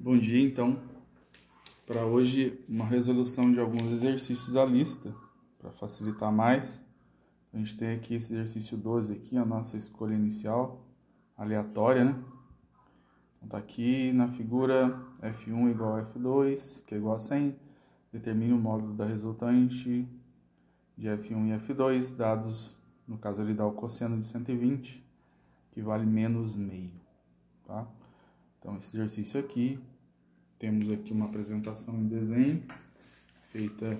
Bom dia, então, para hoje uma resolução de alguns exercícios da lista, para facilitar mais. A gente tem aqui esse exercício 12 aqui, a nossa escolha inicial, aleatória, né? Então tá aqui na figura F1 igual a F2, que é igual a 100, determine o módulo da resultante de F1 e F2, dados, no caso ele dá o cosseno de 120, que vale menos meio, tá? Então esse exercício aqui, temos aqui uma apresentação em desenho, feita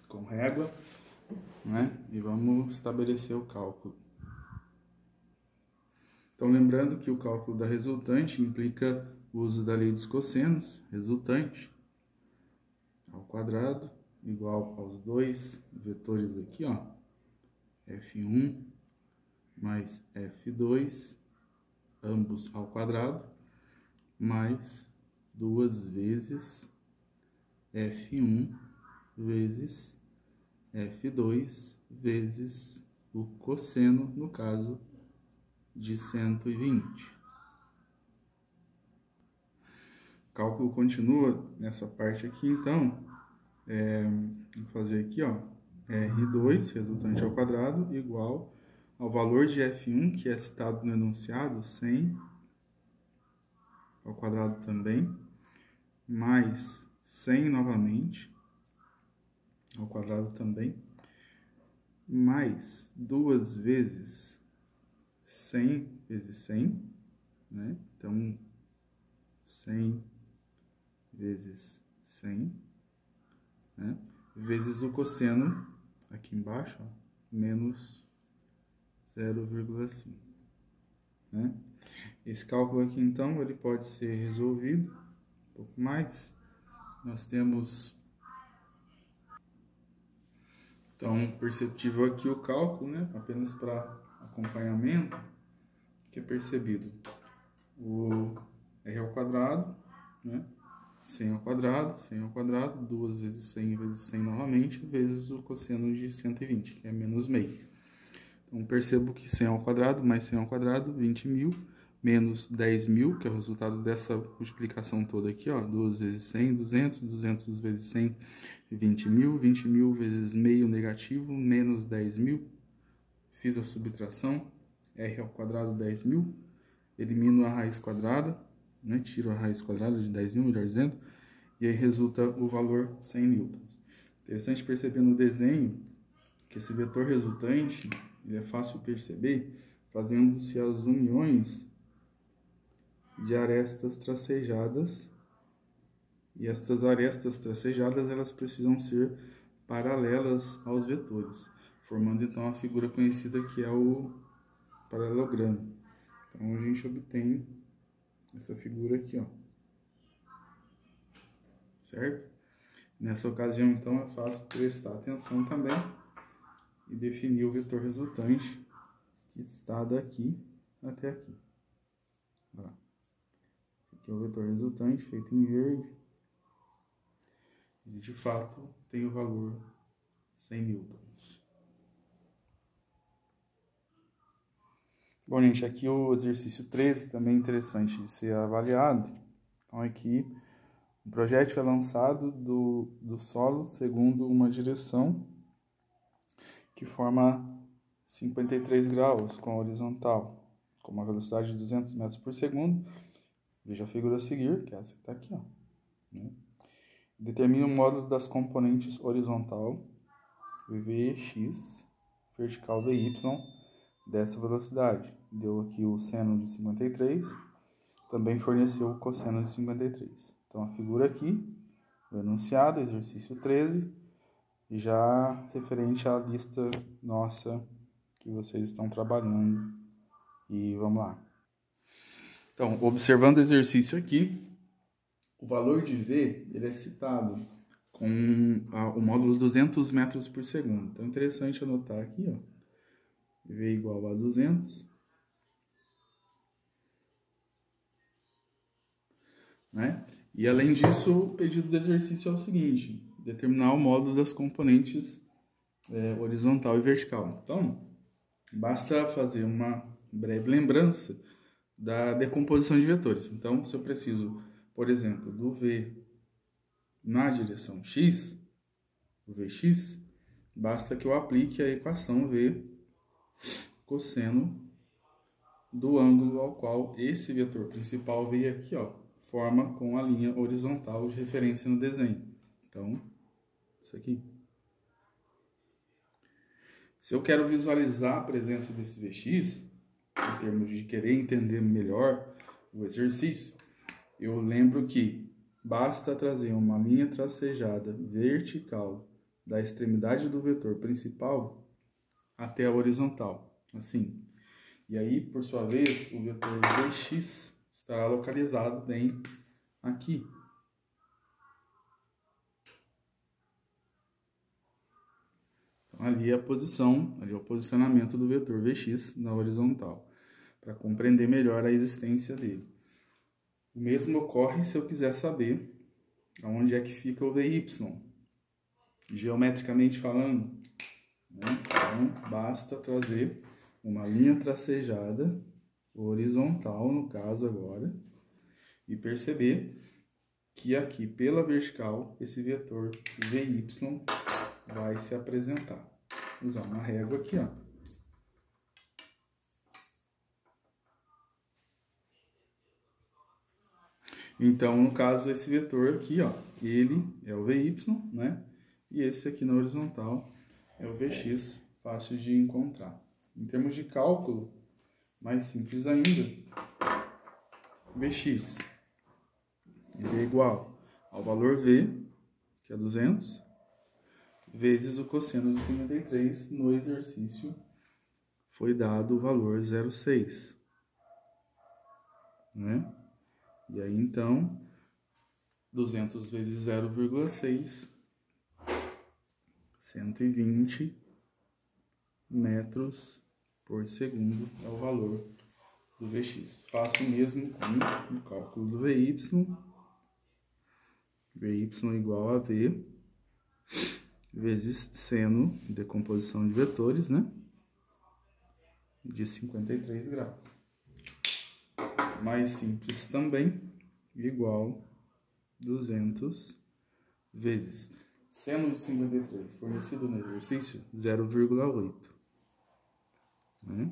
com régua, né? E vamos estabelecer o cálculo. Então, lembrando que o cálculo da resultante implica o uso da lei dos cossenos, resultante ao quadrado, igual aos dois vetores aqui, ó, F1 mais F2, ambos ao quadrado, mais 2 vezes F1 vezes F2 vezes o cosseno, no caso, de 120. O cálculo continua nessa parte aqui, então, vou fazer aqui, ó, R2, resultante ao quadrado, igual ao valor de F1, que é citado no enunciado, 100 ao quadrado também, mais 100 novamente, ao quadrado também, mais 2 vezes 100 vezes 100, né? Então, 100 vezes 100, né? Vezes o cosseno, aqui embaixo, ó, menos 0,5, né? Esse cálculo aqui, então, ele pode ser resolvido um pouco mais. Nós temos, então, perceptível aqui o cálculo, né? Apenas para acompanhamento, que é percebido o r ao quadrado, né? 100 ao quadrado, 2 vezes 100 vezes 100 novamente, vezes o cosseno de 120, que é menos meio. Então, percebo que 100 ao quadrado mais 100 ao quadrado, 20.000, menos 10.000, que é o resultado dessa multiplicação toda aqui, ó, 2 vezes 100, 200, 200 vezes 100, 20.000, 20.000 vezes meio negativo, menos 10.000. Fiz a subtração, r ao quadrado, 10.000, elimino a raiz quadrada, né, tiro a raiz quadrada de 10.000, melhor dizendo, e aí resulta o valor 100 newtons. Interessante perceber no desenho que esse vetor resultante, ele é fácil perceber fazendo-se as uniões de arestas tracejadas, e estas arestas tracejadas elas precisam ser paralelas aos vetores, formando então a figura conhecida que é o paralelogramo. Então a gente obtém essa figura aqui, ó, certo? Nessa ocasião, então, é fácil prestar atenção também e definir o vetor resultante, que está daqui até aqui. Ó. Aqui é o vetor resultante, feito em verde. E, de fato, tem o valor 100 newtons. Bom, gente, aqui o exercício 13 também é interessante de ser avaliado. Então, aqui, o projétil é lançado do solo segundo uma direção que forma 53 graus com a horizontal, com uma velocidade de 200 metros por segundo. Veja a figura a seguir, que é essa que está aqui, ó, né? Determine o módulo das componentes horizontal, Vx, vertical Vy, dessa velocidade. Deu aqui o seno de 53, também forneceu o cosseno de 53. Então, a figura aqui, o enunciado, exercício 13, já referente à lista nossa que vocês estão trabalhando. E vamos lá. Então, observando o exercício aqui, o valor de V ele é citado com o módulo 200 metros por segundo. Então, é interessante anotar aqui, ó, V igual a 200, né? E além disso, o pedido do exercício é o seguinte: determinar o módulo das componentes horizontal e vertical. Então, basta fazer uma breve lembrança da decomposição de vetores. Então, se eu preciso por exemplo, do V na direção x, o Vx, basta que eu aplique a equação V cosseno do ângulo ao qual esse vetor principal veio aqui, ó, forma com a linha horizontal de referência no desenho. Então, isso aqui. Se eu quero visualizar a presença desse Vx, em termos de querer entender melhor o exercício, eu lembro que basta trazer uma linha tracejada vertical da extremidade do vetor principal até a horizontal, assim. E aí, por sua vez, o vetor Vx estará localizado bem aqui. Então, ali é a posição, ali é o posicionamento do vetor Vx na horizontal, para compreender melhor a existência dele. O mesmo ocorre se eu quiser saber onde é que fica o Vy, geometricamente falando, né? Então, basta trazer uma linha tracejada, horizontal no caso agora, e perceber que aqui pela vertical esse vetor Vy vai se apresentar. Vou usar uma régua aqui, ó. Então, no caso, esse vetor aqui, ó, ele é o Vy, né? E esse aqui na horizontal é o Vx, fácil de encontrar. Em termos de cálculo, mais simples ainda, Vx ele é igual ao valor V, que é 200, vezes o cosseno de 53, no exercício foi dado o valor 0,6, né? E aí, então, 200 vezes 0,6, 120 metros por segundo é o valor do Vx. Faço o mesmo com o cálculo do Vy. Vy igual a V vezes seno, decomposição de vetores, né? De 53 graus. Mais simples também, igual 200 vezes seno de 53, fornecido no exercício, 0,8. Né?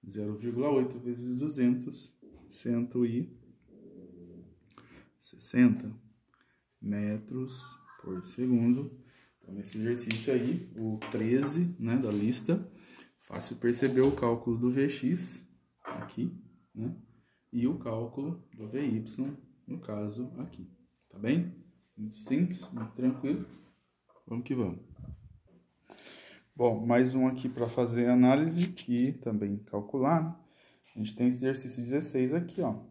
0,8 vezes 200, 160 metros por segundo. Então, nesse exercício aí, o 13, né, da lista, fácil perceber o cálculo do Vx aqui, né, e o cálculo do Vy, no caso aqui, tá bem? Muito simples, muito tranquilo. Vamos que vamos. Bom, mais um aqui para fazer análise e também calcular. A gente tem esse exercício 16 aqui, ó.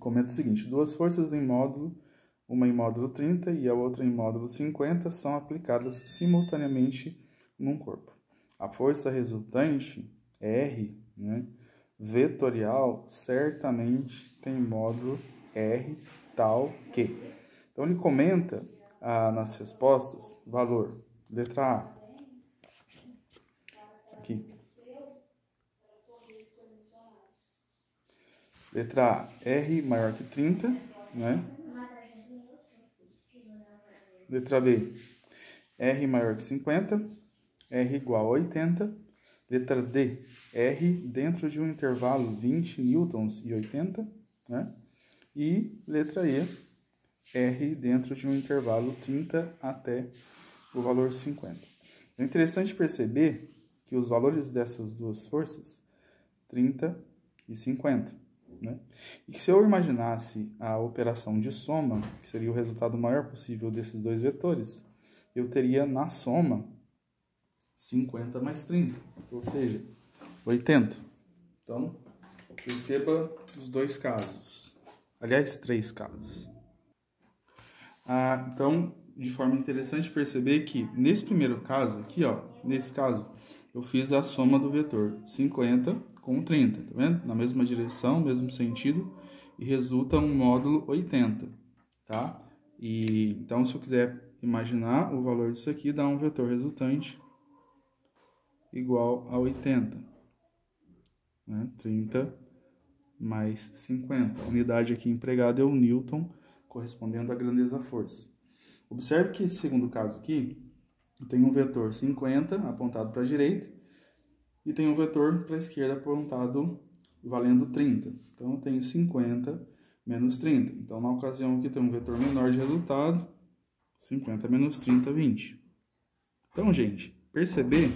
Comenta o seguinte: duas forças em módulo, uma em módulo 30 e a outra em módulo 50, são aplicadas simultaneamente num corpo. A força resultante, R, né, vetorial, certamente tem módulo R tal que. Então, ele comenta nas respostas, valor, letra A. Aqui. Letra A, R maior que 30, né? Letra B, R maior que 50, R igual a 80. Letra D, R dentro de um intervalo 20 newtons e 80, né? E letra E, R dentro de um intervalo 30 até o valor 50. É interessante perceber que os valores dessas duas forças, 30 e 50, né? E se eu imaginasse a operação de soma, que seria o resultado maior possível desses dois vetores, eu teria na soma 50 mais 30, ou seja, 80. Então, perceba os dois casos. Aliás, três casos. Então, de forma interessante perceber que nesse primeiro caso aqui, ó, nesse caso, eu fiz a soma do vetor 50 com 30, tá vendo? Na mesma direção, mesmo sentido, e resulta um módulo 80, tá? E então, se eu quiser imaginar o valor disso aqui, dá um vetor resultante igual a 80, né? 30 mais 50. A unidade aqui empregada é o newton, correspondendo à grandeza da força. Observe que esse segundo caso aqui, eu tenho um vetor 50 apontado para a direita e tenho um vetor para a esquerda apontado valendo 30. Então, eu tenho 50 menos 30. Então, na ocasião aqui, tem um vetor menor de resultado, 50 menos 30, 20. Então, gente, perceber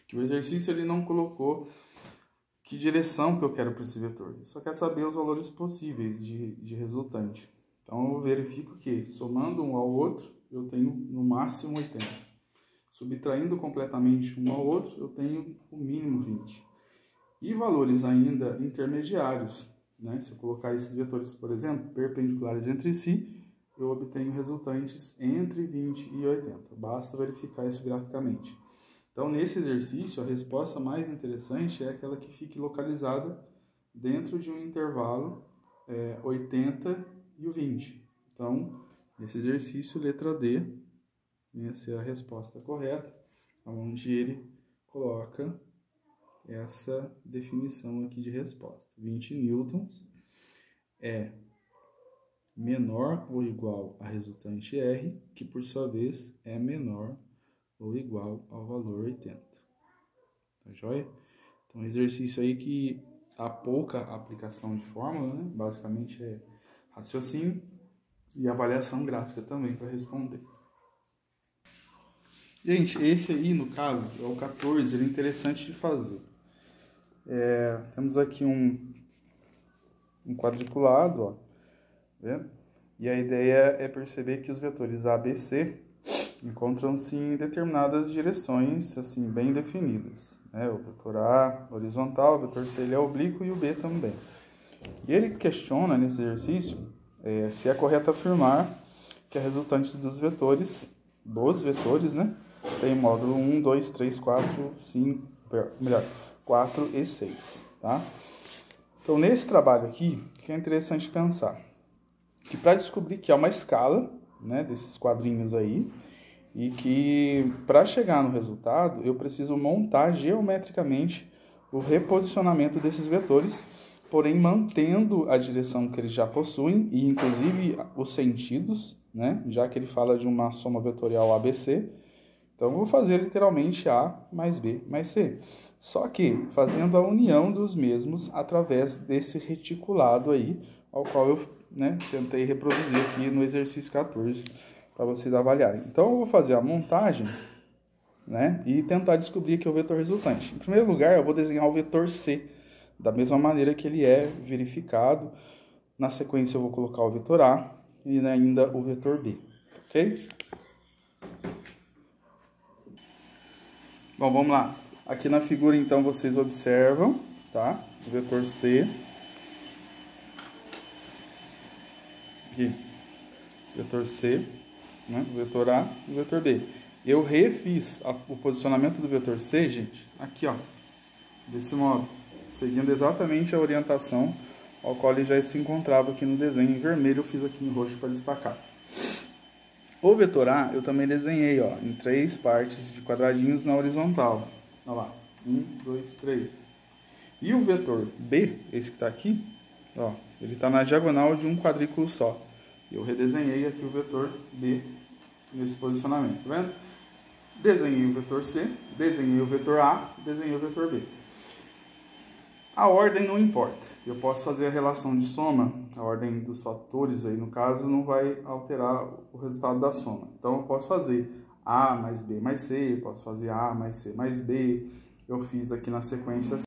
que o exercício ele não colocou que direção que eu quero para esse vetor. Eu só quero saber os valores possíveis de resultante. Então, eu verifico que, somando um ao outro, eu tenho no máximo 80. Subtraindo completamente um ao outro, eu tenho o mínimo 20. E valores ainda intermediários, né? Se eu colocar esses vetores, por exemplo, perpendiculares entre si, eu obtenho resultantes entre 20 e 80. Basta verificar isso graficamente. Então, nesse exercício, a resposta mais interessante é aquela que fique localizada dentro de um intervalo 80 e o 20. Então, nesse exercício, letra D, essa é a resposta correta, onde ele coloca essa definição aqui de resposta. 20 newtons é menor ou igual a resultante R, que por sua vez é menor ou igual ao valor 80. Tá joia? Então, exercício aí que há pouca aplicação de fórmula, né? Basicamente é raciocínio e avaliação gráfica também para responder. Gente, esse aí, no caso, é o 14, ele é interessante de fazer. Temos aqui um quadriculado, ó, vendo? E a ideia é perceber que os vetores A, B, C encontram-se em determinadas direções, assim, bem definidas, né? O vetor A horizontal, o vetor C ele é oblíquo e o B também. E ele questiona nesse exercício se é correto afirmar que a resultante dos vetores, né, tem módulo 1, 2, 3, 4, 5, melhor, 4 e 6, tá? Então, nesse trabalho aqui, o que é interessante pensar? Que para descobrir que há uma escala, né, desses quadrinhos aí, e que para chegar no resultado, eu preciso montar geometricamente o reposicionamento desses vetores, porém mantendo a direção que eles já possuem, e inclusive os sentidos, né, já que ele fala de uma soma vetorial ABC. Então, eu vou fazer literalmente A mais B mais C. Só que fazendo a união dos mesmos através desse reticulado aí, ao qual eu, né, tentei reproduzir aqui no exercício 14 para vocês avaliarem. Então, eu vou fazer a montagem, né, e tentar descobrir aqui o vetor resultante. Em primeiro lugar, eu vou desenhar o vetor C, da mesma maneira que ele é verificado. Na sequência, eu vou colocar o vetor A e ainda o vetor B, ok? Bom, vamos lá. Aqui na figura, então, vocês observam, tá? O vetor C. Aqui. Vetor C, né? O vetor A e o vetor B. Eu refiz o posicionamento do vetor C, gente, aqui, ó. Desse modo. Seguindo exatamente a orientação ao qual ele já se encontrava aqui no desenho em vermelho. Eu fiz aqui em roxo para destacar. O vetor A, eu também desenhei, ó, em 3 partes de quadradinhos na horizontal. Olha lá, 1, 2, 3. E o vetor B, esse que está aqui, ó, ele está na diagonal de um quadrículo só. Eu redesenhei aqui o vetor B nesse posicionamento, tá vendo? Desenhei o vetor C, desenhei o vetor A, desenhei o vetor B. A ordem não importa. Eu posso fazer a relação de soma, a ordem dos fatores aí, no caso, não vai alterar o resultado da soma. Então, eu posso fazer A mais B mais C, posso fazer A mais C mais B. Eu fiz aqui na sequência